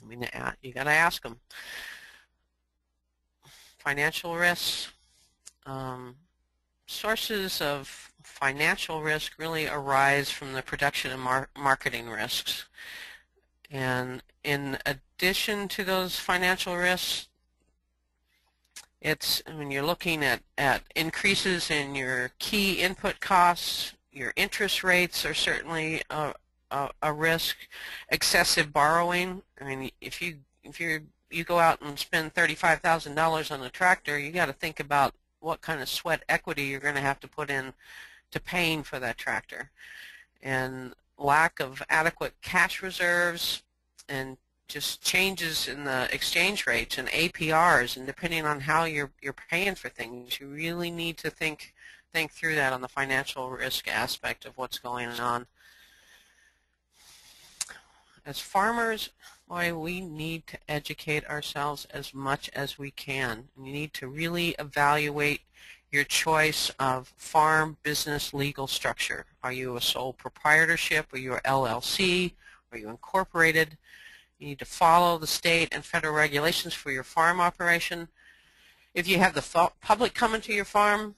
I mean, you got to ask them. Financial risks. Um, Sources of financial risk really arise from the production and marketing risks. And in addition to those financial risks, I mean, you're looking at increases in your key input costs. Your interest rates are certainly a risk. Excessive borrowing. I mean, if you go out and spend $35,000 on a tractor, you got to think about what kind of sweat equity you're going to have to put in to paying for that tractor. And lack of adequate cash reserves and just changes in the exchange rates and APRs, and depending on how you're paying for things, you really need to think through that on the financial risk aspect of what's going on. As farmers, boy, we need to educate ourselves as much as we can. You need to really evaluate your choice of farm business legal structure. Are you a sole proprietorship? Are you an LLC? Are you incorporated? You need to follow the state and federal regulations for your farm operation. If you have the public coming to your farm,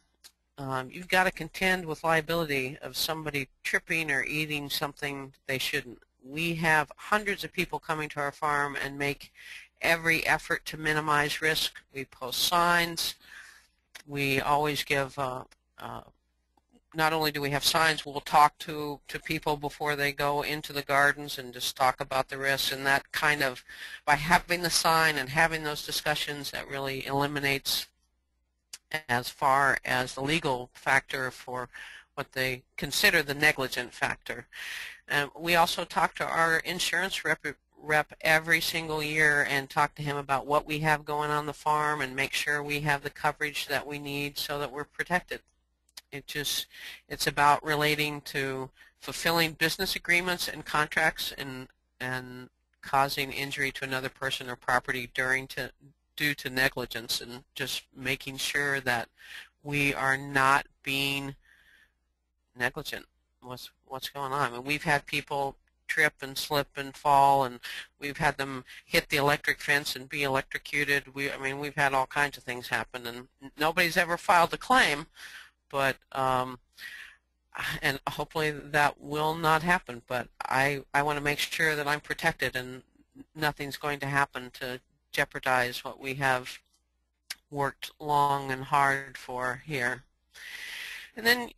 you've got to contend with liability of somebody tripping or eating something they shouldn't. We have hundreds of people coming to our farm and make every effort to minimize risk. We post signs. We always give, not only do we have signs, we'll talk to people before they go into the gardens and just talk about the risks, and that kind of, by having the sign and having those discussions, that really eliminates as far as the legal factor for what they consider the negligent factor. We also talk to our insurance rep every single year and talk to him about what we have going on the farm and make sure we have the coverage that we need so that we're protected. It's about relating to fulfilling business agreements and contracts and causing injury to another person or property due to negligence, and just making sure that we are not being negligent. What's going on? I mean, we've had people trip and slip and fall, and we've had them hit the electric fence and be electrocuted. I mean, we've had all kinds of things happen, and nobody's ever filed a claim, but and hopefully that will not happen. But I want to make sure that I'm protected and nothing's going to happen to jeopardize what we have worked long and hard for here. And then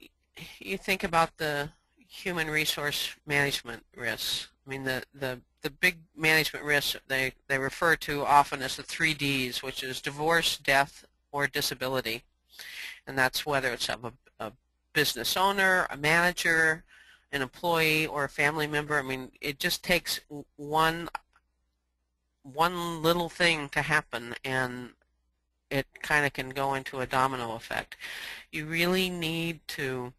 you think about the human resource management risks. I mean, the big management risks they refer to often as the 3 Ds, which is divorce, death, or disability. And that's whether it's of a business owner, a manager, an employee, or a family member. I mean, it just takes one little thing to happen, and it kind of can go into a domino effect. You really need to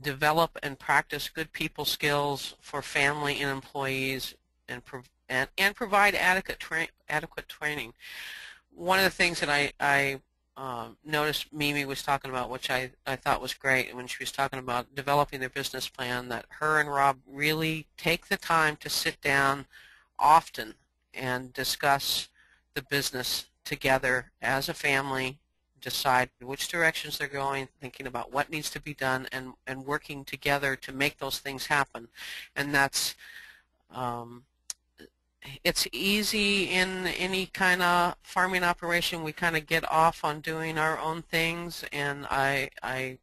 develop and practice good people skills for family and employees, and provide adequate training. One of the things that I noticed Mimi was talking about, which I thought was great, when she was talking about developing their business plan, that her and Rob really take the time to sit down often and discuss the business together as a family, decide which directions they're going, thinking about what needs to be done, and working together to make those things happen. And that's it's easy in any kind of farming operation. We kind of get off on doing our own things, and I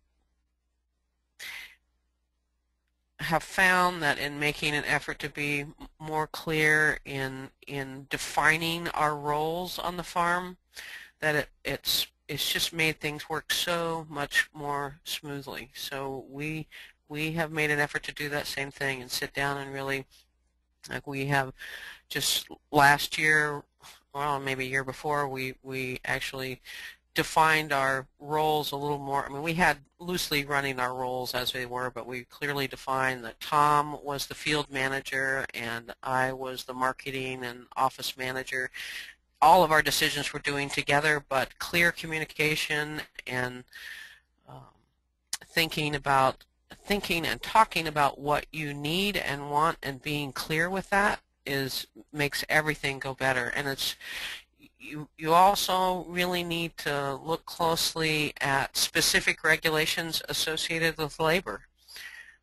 have found that in making an effort to be more clear in defining our roles on the farm, that it's just made things work so much more smoothly. So we have made an effort to do that same thing and sit down and really, like we have just last year, well, maybe a year before, we actually defined our roles a little more. I mean, we had loosely running our roles as they were, but we clearly defined that Tom was the field manager and I was the marketing and office manager. All of our decisions we're doing together, but clear communication and thinking and talking about what you need and want, and being clear with that makes everything go better. And it's you also really need to look closely at specific regulations associated with labor,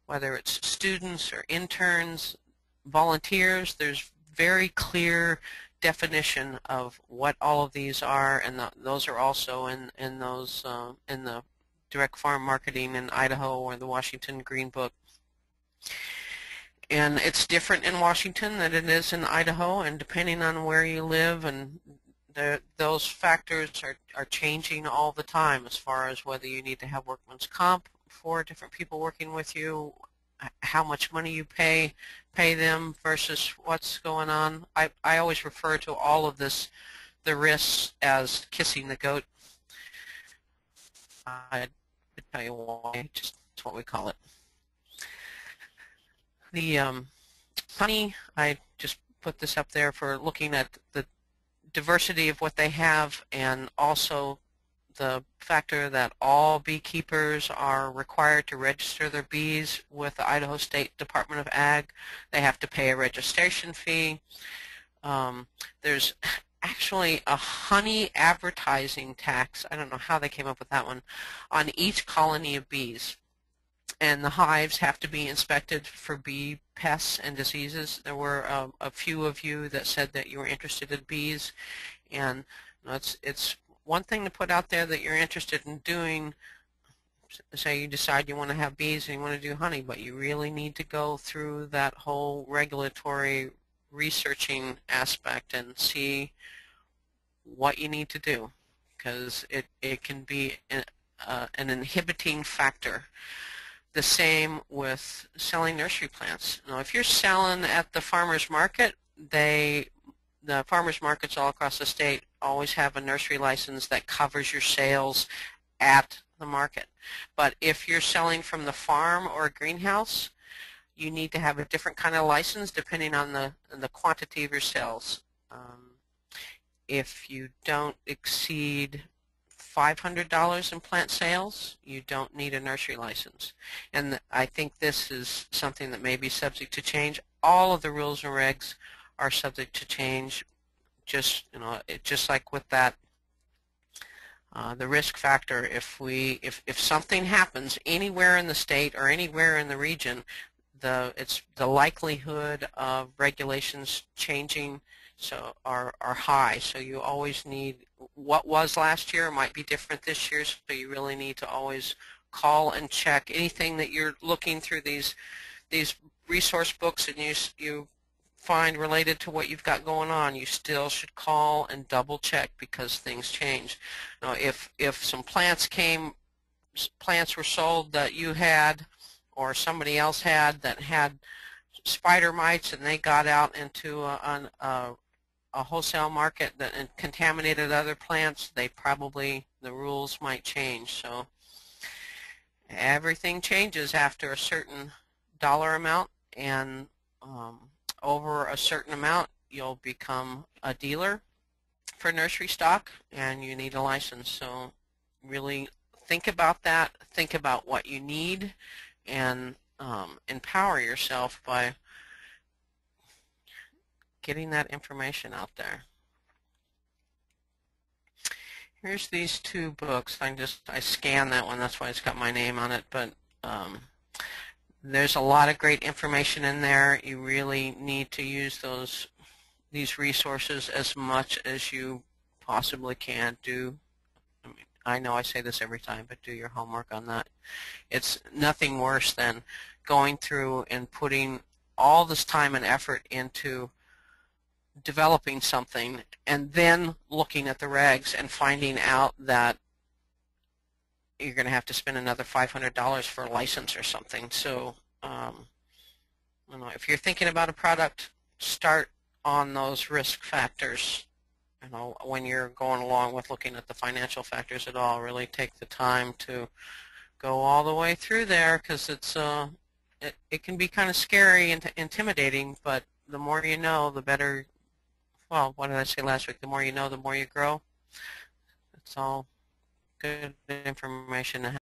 whether it's students or interns, volunteers. There's very clear definition of what all of these are, and those are also in those in the Direct Farm Marketing in Idaho or the Washington Green Book. And it's different in Washington than it is in Idaho, and depending on where you live, and those factors are changing all the time, as far as whether you need to have workman's comp for different people working with you, how much money you pay them versus what's going on. I always refer to all of this, the risks, as kissing the goat. I tell you why, just that's what we call it. The honey, I just put this up there for looking at the diversity of what they have, and also the factor that all beekeepers are required to register their bees with the Idaho State Department of Ag. They have to pay a registration fee. There's actually a honey advertising tax, I don't know how they came up with that one, on each colony of bees. And the hives have to be inspected for bee pests and diseases. There were a few of you that said that you were interested in bees, and it's one thing to put out there that you're interested in doing. Say you decide you want to have bees and you want to do honey, but you really need to go through that whole regulatory researching aspect and see what you need to do, because it can be an inhibiting factor. The same with selling nursery plants. Now, if you're selling at the farmer's market, the farmer's markets all across the state always have a nursery license that covers your sales at the market. But if you're selling from the farm or a greenhouse, you need to have a different kind of license depending on the quantity of your sales. If you don't exceed $500 in plant sales, you don't need a nursery license. And I think this is something that may be subject to change. All of the rules and regs are subject to change. Just just like with that, the risk factor. If something happens anywhere in the state or anywhere in the region, the likelihood of regulations changing are high. So you always need, what was last year might be different this year, so you really need to always call and check anything that you're looking through these resource books and you find related to what you've got going on. You still should call and double check, because things change. Now, if some plants were sold that you had or somebody else had that had spider mites, and they got out into a wholesale market that contaminated other plants, the rules might change. So everything changes after a certain dollar amount, and over a certain amount you'll become a dealer for nursery stock and you need a license. So really think about that, think about what you need, and empower yourself by getting that information out there. Here's these two books. I scanned that one, that's why it's got my name on it, but there's a lot of great information in there. You really need to use these resources as much as you possibly can. I know I say this every time, but do your homework on that. It's nothing worse than going through and putting all this time and effort into developing something and then looking at the regs and finding out that you're going to have to spend another $500 for a license or something. So if you're thinking about a product, start on those risk factors. When you're going along with looking at the financial factors at all, really take the time to go all the way through there, because it can be kind of scary and intimidating, but the more you know, the better. Well, what did I say last week? The more you know, the more you grow. It's all good information to have.